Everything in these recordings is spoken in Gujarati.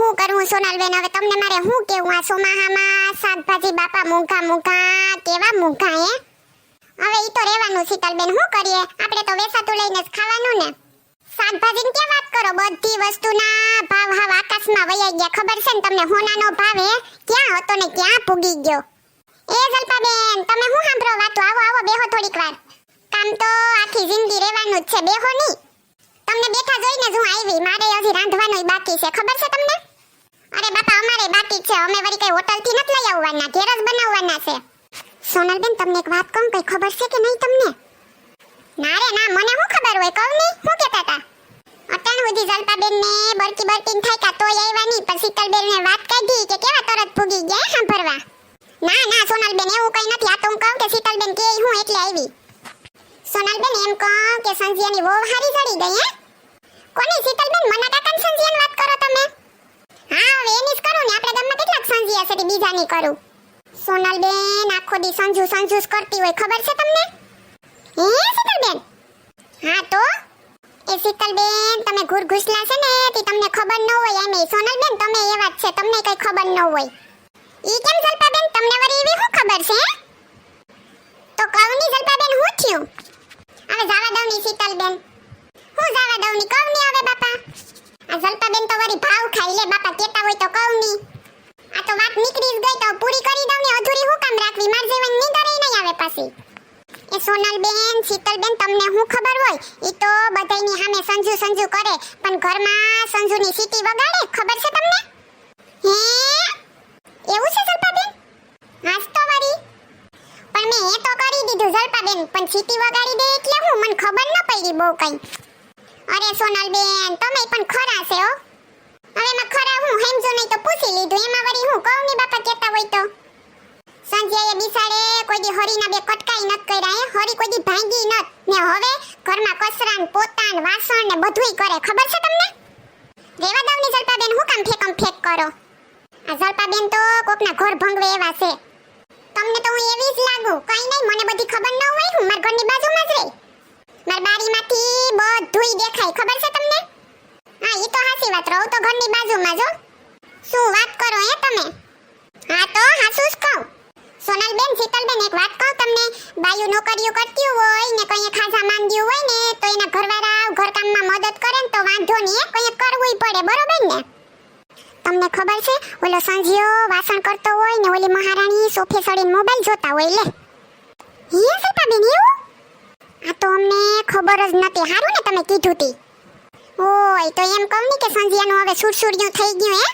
હું કરું સોનલબેન, હવે તમને મારે હું કેવું? આ સોમાહામાં શાકભાજી બાપા મોંઘા મોંઘા, કેવા મોંઘા હે. હવે ઈ તો રહેવાનું શીતલબેન, શું કરીએ? આપણે તો વેસાતું લઈને જ ખાવાનું ને. શાકભાજીની ક્યાં વાત કરો, બધી વસ્તુના ભાવ હાવ આકાશમાં વયા ગયા. ખબર છે ને તમને? હોનાનો ભાવ હે ક્યાં હતો ને ક્યાં પૂગી ગયો. એ જલ્પાબેન, તમે હું સાંભળો વાતો? આવો આવો, બેહો થોડીક વાર. કામ તો આખી જિંદગી રહેવાનું જ છે, બેહો ની. તમને બેઠા જોઈને જ હું આવી. મારે હજી રાંધવાનું બાકી છે, ખબર છે તમને? અરે બાપા, અમારે બાકી છે. અમે વળી કઈ હોટલથી નથી લઈ આવવાના, ઘેર જ બનાવવાના છે. સોનલબેન, તમને એક વાત કહું, કઈ ખબર છે કે નહીં તમને? ના રે ના, મને શું ખબર હોય, કહું નહીં. શું કહેતા હતા? અટાણ સુધી જલ્પાબેન ને બરકી બરકીને થાય કા તોય આવ્યા નહીં, પણ શીતલબેન ને વાત કાઢી કે કેવા તરત પૂગી ગયા સાંભળવા. ના ના સોનલબેન, એવું કઈ નથી. આ તો હું કહું કે શીતલબેન કે હું એટલે આવી. સોનલબેન, એમ કહું કે સંજ્યાની વહુ હારી જડી ગઈ હે. કોની શીતલબેન? મના કાકાની સંજ્યાની વાત કરો તમે? હા, હવે એની જ કરું ને. આપણે ગામમાં કેટલાક સંજ્યા છે, બીજાની કરું. સોનલબેન આખો દી સંજુ સંજુ કરતી હોય, ખબર છે તમને? હે શીતલબેન? હા તો એ શીતલબેન, તમે ઘુસલા છે ને તે તમને ખબર ન હોય. એમ સોનલબેન તમે એવા જ છે, તમને કઈ ખબર ન હોય. ઈ કેમ જલ્પાબેન, તમને વળી એવી શું ખબર છે? તો કવની જલ્પાબેન, હું થયું? હવે જાવા દઉં ની શીતલબેન. હું જાવા દઉં ની, કવની હવે બાપા. આ જલ્પાબેન તો વળી ભાવ ખાઈ લે બાપા, કેતા હોય તો કવની. આ તો વાત નીકળી જ ગઈ તો પૂરી કરી દઉં ને, અધૂરી હું કામ રાખવી? માર જીવન નીંદર નહીં આવે પાછી. એ સોનલબેન, શીતલબેન તમને શું ખબર હોય? ઈ તો બધાયની સામે સંજુ સંજુ કરે, પણ ઘરમાં સંજુની સીટી વગાડે, ખબર છે તમને? હે એવું છે જલ્પાબેન? હાસ તો વળી. પણ મેં એ તો કરી દીધું જલ્પાબેન, પણ સીટી વગાડી દે એટલે હું? મને ખબર ન પડી બહુ કઈ. અરે સોનલબેન, તમે પણ ખરા છે હો. હવે એમાં ખરા હું હેમજો નહીં તો પૂછી લીધું. એમાં વળી હું કહું ની બાપા, કેતા હોય તો. સંજયે બિસાડે કોઈ દી હરીના બે કટકાઈ નત કર્યા હે. હરી કોઈ દી ભાંગી નત ને હવે ઘરમાં કચરાન પોતાન વાસણ ને બધુંય કરે, ખબર છે તમને? રેવા દઉં ની જલ્પાબેન, હું કામ ફેકમ ફેક કરો? આ જલ્પાબેન તો કોકના ઘર ભંગવે એવા છે. તમને તો હું એવી જ લાગુ? કઈ નહીં, મને બધી ખબર ન હોય. હું માર ઘરની બાજુમાં જ રહી. માર બારીમાંથી બધુંય દેખાય, ખબર છે તમને? હા, ઈ તો હાચી વાત. રહું તો ઘરની બાજુમાં જો. શું વાત કરો હે તમે? હા તો હાસું જ કહું. સોનલબેન, શીતલબેન એક વાત કહું તમને. બાયું નોકરીઓ કરતી હોય ને કઈ ખાસા માંગ્યું હોય ને તો એના ઘરવાળા ઘરકામમાં મદદ કરે ને તો વાંધો નહીં, કઈ કરવુંય પડે, બરોબર ને? તમને ખબર છે ઓલો સંજ્યો વાસણ કરતો હોય ને ઓલી મહારાણી સોફે સડીને મોબાઈલ જોતા હોય લે. હે શીતાબેન, એવું? આ તો અમને ખબર જ નથી. હારું ને તમે કીધું તી. ઓય તો એમ કહું ની કે સંજ્યાનું હવે સુરસુરિયું થઈ ગયું હે.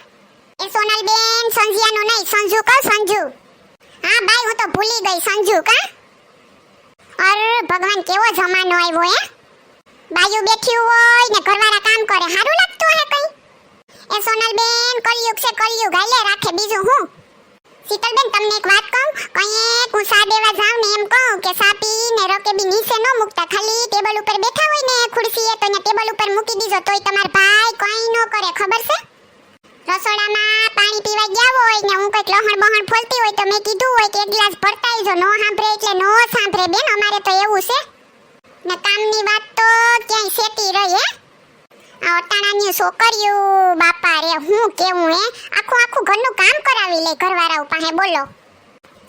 એ સોનલબેન, સંજ્યાનું નહીં, સંજુ કહું, સંજુ. હા ભાઈ, હું તો ભૂલી ગઈ, સંજુ કા. અરે ભગવાન, કેવો જમાનો આવ્યો હે. બાયું બેઠી હોય ને ઘરવાળા કામ કરે, હારું લાગતું હે કઈ? એ સોનલબેન, કલયુગ છે કલયુગ, હાલે રાખે, બીજું હું? શીતલબેન, તમને એક વાત કહું, કઈ હું સા દેવા જાઉં ને એમ કહું કે સા પી ને રકેબી નીચે ન મૂકતા, ખાલી ટેબલ ઉપર બેઠા હોય ને ખુરશીએ તો ને ટેબલ ઉપર મૂકી દીજો, તોય તમાર ભાઈ કઈ ન કરે, ખબર છે? રસોડામાં પાણી પીવા ગયા હોય ને હું કઈક લહણ બહણ ફોલતી હોય તો મેં કીધું હોય કે એક ગ્લાસ ભરતાઈ જો. નો સાંભળે એટલે નો સાંભળે બેન, અમારે તો એવું છે ને. કામની વાત તો ક્યાંય સેટી રહી હે. આ અટાણાની છોકરીઓ બાપા રે, હું કેવું હે, આખું આખું ઘરનું કામ કરાવી લે ઘરવાળાઓ પાસે, બોલો.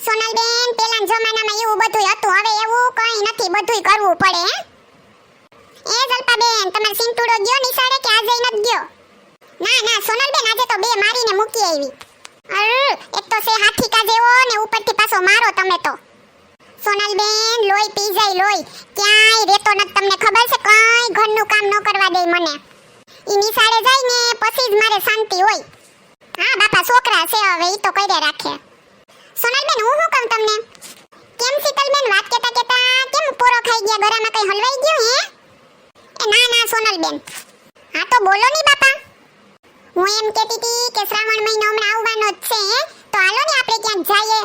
સોનલબેન, પેલાના જમાનામાં એવું બધું હતું, હવે એવું કઈ નથી, બધુંય કરવું પડે હે. એ જલ્પાબેન, તમાર સિંટુડો ગયો નિશાળે કે આજે નથી ગયો? ના ના સોનલબેન, આજે તો બે મારીને મૂકી આવી. અરે એક તો સે હાથી કા જેવો ને ઉપરથી પાછો મારો તમે તો. સોનલબેન, લોહી પી જાય લોહી, ક્યાંય રેતો નથી, તમને ખબર છે? કઈ ઘરનું કામ ન કરવા દે મને. ઈ નિશાળે જાય ને પછી જ મારે શાંતિ હોય. હા બાપા, છોકરા છે હવે, ઈ તો કર્યા રાખે. સોનલબેન, હું શું કહું તમને? કેમ શીતલબેન, વાત કેતા કેતા કેમ પોરો ખાઈ ગયા? ગરામાં કઈ હલવાઈ ગયું હે? એ ના ના સોનલબેન. હા તો બોલો ની બાપા. હું એમ કહેતી હતી કે શ્રાવણ મહિનો હમણાં આવવાનો જ છે, તો હાલો ને આપણે ક્યાંક જઈએ.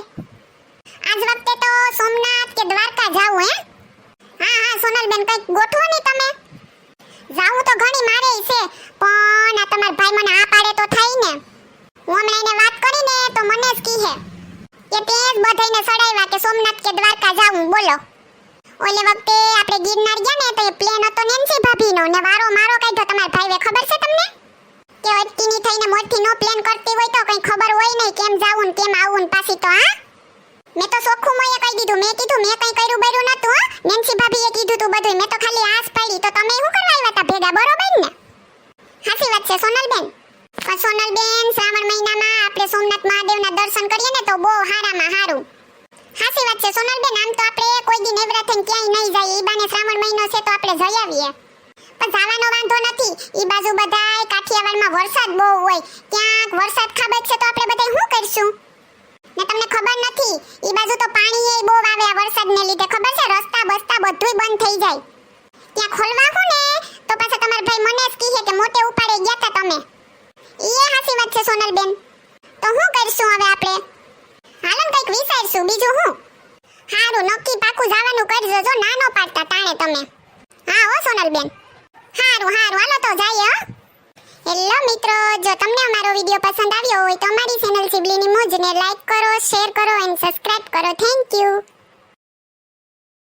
આજ વખતે તો સોમનાથ કે દ્વારકા જાવું હે. હા હા સોનલબેન, કંઈક ગોઠવો ને તમે. જાવું તો ઘણી મારે છે, પણ આ તમાર ભાઈ મને આ પાડે તો થાય ને. હું હમણાં એને વાત કરીને તો મને જ કહે કે તે જ બધાઈને સડાવ્યા કે સોમનાથ કે દ્વારકા જાવું, બોલો. ઓલે વખતે આપણે ગિરનાર ગયા ને તો એ પ્લેન હતો નેન્સી ભાભીનો ને વારો મારો કાઢ્યો તમાર ભાઈએ, ખબર છે તમને? કે અટકીની થઈને મોટથી નો પ્લાન કરતી હોય તો કઈ ખબર હોય નહીં કેમ જાવું ને કેમ આવું ને પાછી તો હા મેં તો સોખું મોયે કહી દીધું મેં કીધું મેં કઈ કર્યું બર્યું નતું હા નેન્સી ભાભીએ કીધું તું બધું મેં તો ખાલી આસ પાડી તો તમે શું કરવા આવ્યા હતા ભેગા બરોબર ને હાસી વાત છે સોનલબેન પણ સોનલબેન શ્રાવણ મહિનામાં આપણે સોમનાથ મહાદેવના દર્શન કરીએ ને તો બહુ હારામાં હારું હાસી વાત છે સોનલબેન આમ તો આપણે કોઈ દી નેવરા થઈને ક્યાંય નહીં જાય ઈ બાને શ્રાવણ મહિનો છે તો આપણે જઈ આવીએ પણ જવાનો વાંધો નથી ઈ બાજુ બધાય કાઠિયાવાડમાં વરસાદ બહુ હોય ક્યાંક વરસાદ ખાબક છે તો આપણે બધાય શું કરશું ને તમને ખબર નથી ઈ બાજુ તો પાણી એ બહુ આવે આ વરસાદને લીધે ખબર છે રસ્તા બસ્તા બધુંય બંધ થઈ જાય ત્યાં ખોલવા હો ને તો પાછા તમારા ભાઈ મને જ કહે કે મોટે ઉપાડે ગયા તા તમે ઈ હાસી વાત છે સોનલબેન તો શું કરશું હવે આપણે હાલો ને કંઈક વિચારશું બીજું હું હારું નક્કી પાકું જવાનું કરજો જો નાનો પાડતા તાણે તમે હા હો સોનલબેન હારું હાલો તો જઈએ હો હેલો મિત્રો જો તમને અમારો વિડિયો પસંદ આવ્યો હોય તો અમારી ચેનલ સિબલીની મોજને લાઈક કરો શેર કરો એન્ડ સબસ્ક્રાઇબ કરો થેન્ક યુ